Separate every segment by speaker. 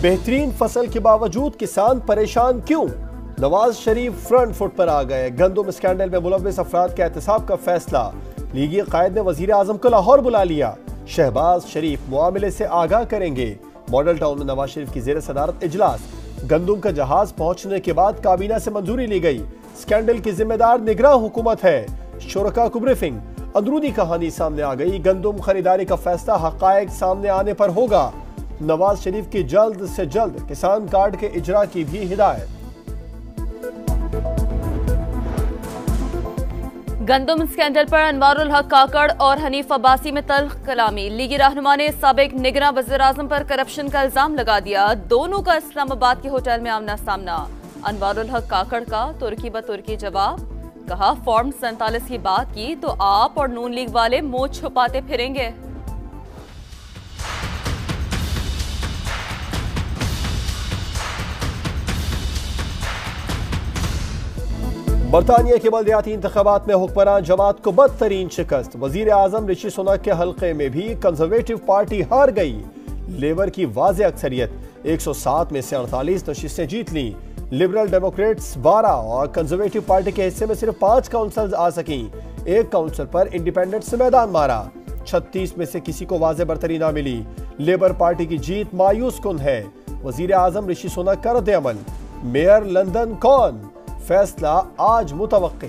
Speaker 1: बेहतरीन फसल के बावजूद किसान परेशान क्यों? नवाज शरीफ फ्रंट फुट पर आ गए। गंदम स्कैंडल में मुलव्वस अफराद के एहतसाब का फैसला। लीगी कायद ने वजीर आजम को लाहौर बुला लिया। शहबाज शरीफ मुआमले से आगाह करेंगे। मॉडल टाउन में नवाज शरीफ की जेर सदारत इजलास। गंदम का जहाज पहुंचने के बाद काबीना से मंजूरी ली गई। स्कैंडल की जिम्मेदार निगरान हुकूमत है। शुरका को ब्रीफिंग। अंदरूनी कहानी सामने आ गई। गंदम खरीदारी का फैसला हकायक सामने आने पर होगा। नवाज शरीफ की जल्द से जल्द किसान कार्ड के इजरा की भी हिदायत।
Speaker 2: गंदम स्कैंडल पर अनवारुल हक काकड़ और हनीफ अब्बासी में तल्ख कलामी। लीगी रहनुमा ने साबिक निगरां वज़ीर आज़म पर करप्शन का इल्जाम लगा दिया। दोनों का इस्लामाबाद के होटल में आमना सामना। अनवारुल हक काकड़ का तुर्की ब तुर्की जवाब। कहा फॉर्म 47 की बात की तो आप और नून लीग वाले मुंह छुपाते फिरेंगे।
Speaker 1: बरतानिया के बल्दियाती इंतखाबात में हुक्मरान जमात को बदतरीन शिकस्त। वजीर आजम ऋषि सुनक के हल्के में भी कंजर्वेटिव पार्टी हार गई। लेबर की वाज़े अक्सरियत 107 में से 48 नशिस्तें जीत ली। लिबरल डेमोक्रेट्स 12 और कंजर्वेटिव पार्टी के हिस्से में सिर्फ 5 काउंसिल आ सकी। एक काउंसिल पर इंडिपेंडेंट से मैदान मारा। 36 में से किसी को वाज़े बरतरी ना मिली। लेबर पार्टी की जीत मायूस कुन है। वजीर आजम ऋषि सुनक का रद्द-ए-अमल। मेयर लंदन कौन? फैसला आज मुतवक्के।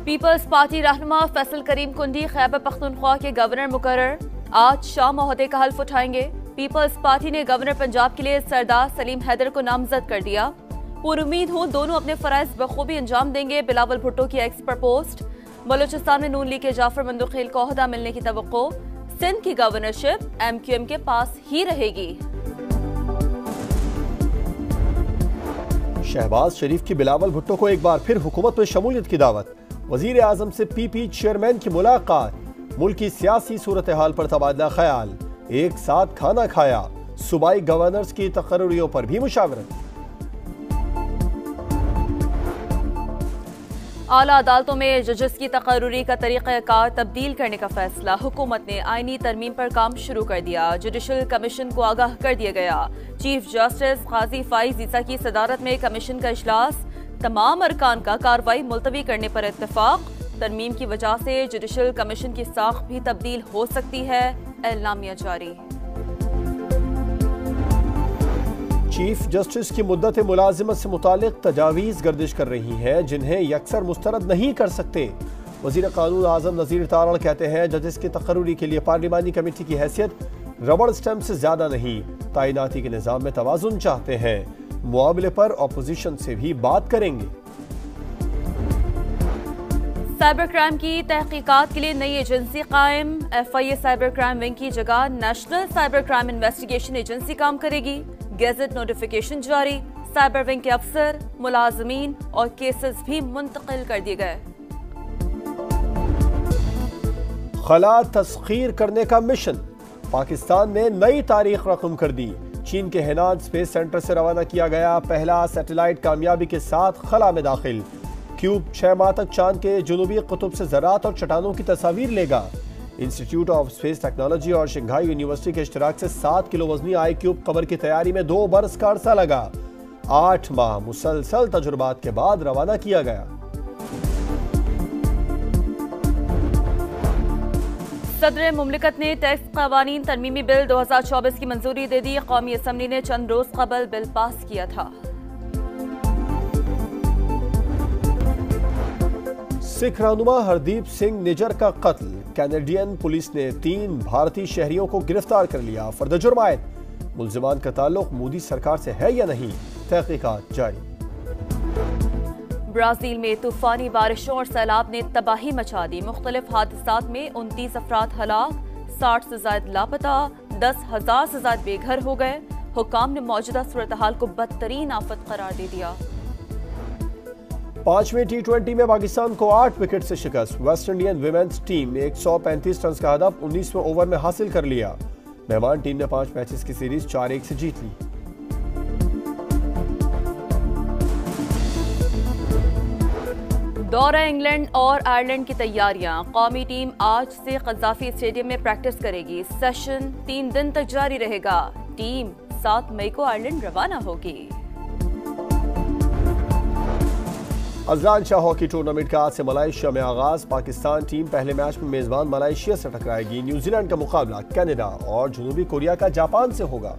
Speaker 2: पीपल्स पार्टी रहनुमा फैसल करीम कुंडी खैबर पख्तूनख्वा के गवर्नर मुकर्रर। आज शाम ओहदे का हल्फ उठाएंगे। पीपल्स पार्टी ने गवर्नर पंजाब के लिए सरदार सलीम हैदर को नामजद कर दिया। पुरुमीद हूं दोनों अपने फराइज बखूबी अंजाम देंगे। बिलावल भुट्टो की एक्स पर पोस्ट। बलूचिस्तान में नून लीग के जाफर मंदुखेल को ओहदा मिलने की तवक्को। सिंध की गवर्नरशिप MQM के पास ही रहेगी।
Speaker 1: शहबाज शरीफ की बिलावल भुट्टो को एक बार फिर हुकूमत में शमूलियत की दावत। वजीर आजम से PP चेयरमैन की मुलाकात। मुल्क की सियासी सूरत हाल पर तबादला ख्याल। एक साथ खाना खाया। सूबाई गवर्नर्स की तकर्रियों पर भी मुशावरत।
Speaker 2: आला अदालतों में जजेस की तकर्रुरी का तरीक़ाकार तब्दील करने का फैसला। हुकूमत ने आईनी तरमीम पर काम शुरू कर दिया। जुडिशल कमीशन को आगाह कर दिया गया। चीफ जस्टिस काजी फाइज ईसा की सदारत में कमीशन का इजलास। तमाम अरकान का कार्रवाई मुलतवी करने पर इत्तेफाक। तरमीम की वजह से जुडिशल कमीशन की साख भी तब्दील हो सकती है। एलामिया जारी।
Speaker 1: चीफ जस्टिस की मुद्दत मुलाजिमत से मुतालिक तजावीज़ गर्दिश कर रही हैं जिन्हें यकसर मुस्तरद नहीं कर सकते। वज़ीर कानून आज़म नज़ीर तारड़ कहते हैं जजेस की तकर्रुरी के लिए पार्लिमानी कमेटी की हैसियत रबड़ स्टैम्प से ज्यादा नहीं। तैनाती के निज़ाम में तवाज़ुन चाहते हैं। मुआमले पर अपोजिशन से भी बात करेंगे।
Speaker 2: साइबर क्राइम की तहकीकात के लिए नई एजेंसी कायम। FIA साइबर क्राइम विंग की जगह national cyber crime investigation agency काम करेगी। गेजेट नोटिफिकेशन जारी। साइबर विंग के अफसर, मुलाजमीन और केसेस भी मुंतकिल कर दिए गए।
Speaker 1: खला तस्खीर करने का मिशन। पाकिस्तान ने नई तारीख रकम कर दी। चीन के हेनान स्पेस सेंटर से रवाना किया गया पहला सैटेलाइट कामयाबी के साथ खला में दाखिल। क्यूब 6 माह तक चांद के जुनूबी कुतुब से ज़राअत और चट्टानों की तस्वीर लेगा। इंस्टीट्यूट ऑफ स्पेस टेक्नोलॉजी और शंघाई यूनिवर्सिटी के इश्तराक से 7 किलो वजनी आई क्यूब कबर की तैयारी में 2 बरस का अरसा लगा। 8 माह मुसलसल तजुर्बात के बाद रवाना किया गया।
Speaker 2: सदर मुमलिकत ने टैक्स कवानीन तरमीमी बिल 2024 की मंजूरी दे दी। कौमी असम्बली ने चंद रोज कबल बिल पास किया था।
Speaker 1: सिख रहनुमा हरदीप सिंह निजर का कत्ल। कैनेडियन पुलिस ने 3 भारतीय शहरियों को गिरफ्तार कर लिया। फर्द जुर्मायत। मुल्जिमान का ताल्लुक मोदी सरकार से है या नहीं, तहकीकात जारी।
Speaker 2: ब्राजील में तूफानी बारिशों और सैलाब ने तबाही मचा दी। मुख्तलिफ हादसात में 29 अफराद हलाक, 60 से ज्यादा लापता, 10,000 से ज्यादा बेघर हो गए। हुकाम ने मौजूदा सूरत हाल को बदतरीन आफत करार दे दिया।
Speaker 1: 5वें T20 में पाकिस्तान को 8 विकेट से शिकस्त। वेस्ट इंडियन विमेंस टीम ने 135 रन का हदफ 19वें ओवर में हासिल कर लिया। मेहमान टीम ने 5 मैचेस की सीरीज 4-1 से जीत ली।
Speaker 2: दौरा इंग्लैंड और आयरलैंड की तैयारियां। कौमी टीम आज से कज़ाफी स्टेडियम में प्रैक्टिस करेगी। सेशन 3 दिन तक जारी रहेगा। टीम 7 मई को आयरलैंड रवाना होगी।
Speaker 1: अजलान शाह हॉकी टूर्नामेंट का आज से मलेशिया में आगाज। पाकिस्तान टीम पहले मैच में मेजबान मलेशिया से टकराएगी। न्यूजीलैंड का मुकाबला कनाडा और जनूबी कोरिया का जापान से होगा।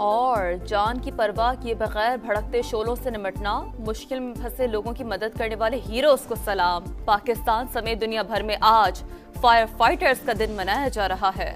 Speaker 2: और जान की परवाह किए बगैर भड़कते शोलों से निपटना, मुश्किल में फंसे लोगों की मदद करने वाले हीरोज को सलाम। पाकिस्तान समेत दुनिया भर में आज फायर फाइटर्स का दिन मनाया जा रहा है।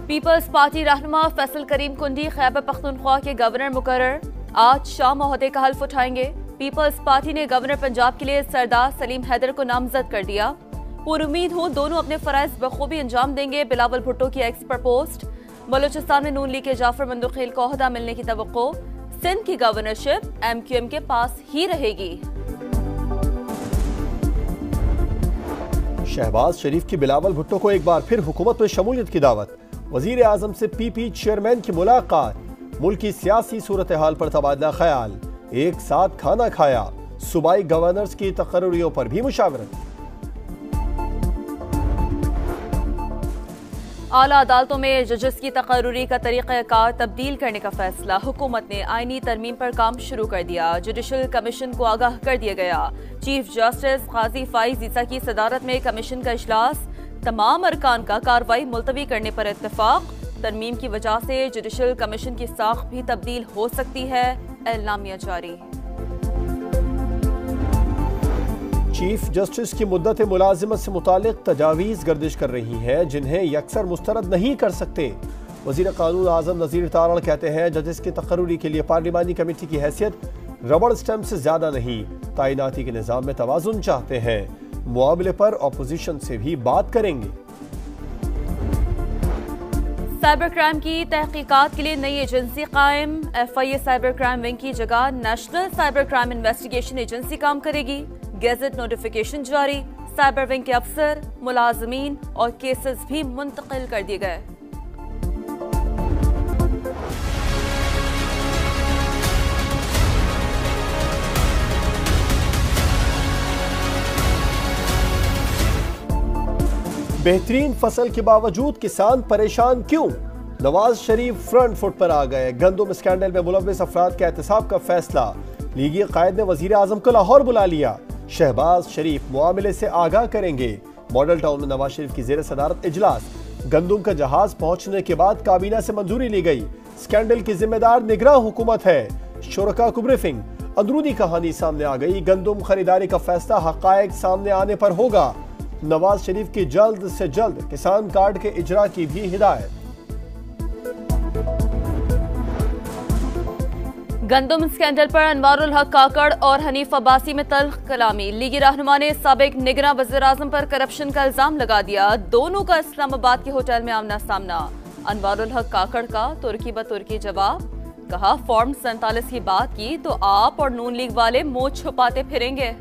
Speaker 2: पीपल्स पार्टी रहनुमा फैसल करीम कुंडी खैबर पख्तूनख्वा के गवर्नर मुकर्रर आज शाम ओहदे का हल्फ उठाएंगे। पीपल्स पार्टी ने गवर्नर पंजाब के लिए सरदार सलीम हैदर को नामजद कर दिया। पुरुमीद हूँ दोनों अपने फराइज बखूबी अंजाम देंगे। बिलावल भुट्टो की एक्स पर पोस्ट। बलूचिस्तान में नून लीग के जाफर मंदुखेल को ओहदा मिलने की तवक्को। सिंध की गवर्नरशिप MQM के पास ही रहेगी।
Speaker 1: शहबाज शरीफ की बिलावल भुट्टो को एक बार फिर हुकूमत में शमूलियत की दावत। वजीर आजम से PP चेयरमैन की मुलाकात। मुल्क की सियासी सूरत हाल पर तबादला ख्याल। एक साथ खाना खाया। सूबाई गवर्नर्स की तकर्रियों पर भी मुशावरत।
Speaker 2: आला अदालतों में जजेस की तकर्री का तरीक़ाकार तब्दील करने का फैसला। हुकूमत ने आईनी तरमीम पर काम शुरू कर दिया। जुडिशल कमीशन को आगाह कर दिया गया। चीफ जस्टिस काजी फाइज ईसा की सदारत में कमीशन का इजलास। तमाम अरकान का कार्रवाई मुलतवी करने पर इत्तेफाक। तरमीम की वजह से जुडिशल कमीशन की साख भी तब्दील हो सकती है। एलामिया जारी।
Speaker 1: चीफ जस्टिस की मुद्दत मुलाजिमत से मुतालिक तजावीज़ गर्दिश कर रही हैं जिन्हें यकसर मुस्तरद नहीं कर सकते। वज़ीर कानून आज़म नज़ीर तारड़ कहते हैं जजेस की तकर्री के लिए पार्लिमानी कमेटी की हैसियत रबड़ स्टैम्प से ज्यादा नहीं। तैनाती के निज़ाम में तवाज़ुन चाहते हैं। मुआवले पर अपोजिशन से भी बात करेंगे।
Speaker 2: साइबर क्राइम की तहकीकात के लिए नई एजेंसी कायम। FIA साइबर क्राइम विंग की जगह national cyber crime investigation agency काम करेगी। गेजेट नोटिफिकेशन जारी। साइबर विंग के अफसर, मुलाजमीन और केसेस भी मुंतकिल कर दिए गए।
Speaker 1: बेहतरीन फसल के बावजूद किसान परेशान क्यों? नवाज शरीफ फ्रंट फुट पर आ गए। गंदम स्कैंडल में मुलव्वस अफराद के एहतसाब का फैसला। लीगी कायद ने वजीर आजम को लाहौर बुला लिया। शहबाज शरीफ मुआमले से आगाह करेंगे। मॉडल टाउन में नवाज शरीफ की जेर सदारत इजलास। गंदम का जहाज पहुंचने के बाद काबीना से मंजूरी ली गई। स्कैंडल की जिम्मेदार निगरान हुकूमत है। शुरका को ब्रीफिंग। अंदरूनी कहानी सामने आ गई। गंदम खरीदारी का फैसला हकायक सामने आने पर होगा। नवाज शरीफ की जल्द से जल्द किसान कार्ड के इजरा की भी हिदायत।
Speaker 2: गंदम स्कैंडल पर अनवारुल हक काकड़ और हनीफ अब्बासी में तल्ख कलामी। लीगी रहनुमा ने साबिक निगरां वज़ीर आज़म पर करप्शन का इल्जाम लगा दिया। दोनों का इस्लामाबाद के होटल में आमना सामना। अनवारुल हक काकड़ का तुर्की ब तुर्की जवाब। कहा फॉर्म 47 की बात की तो आप और नून लीग वाले मुंह छुपाते फिरेंगे।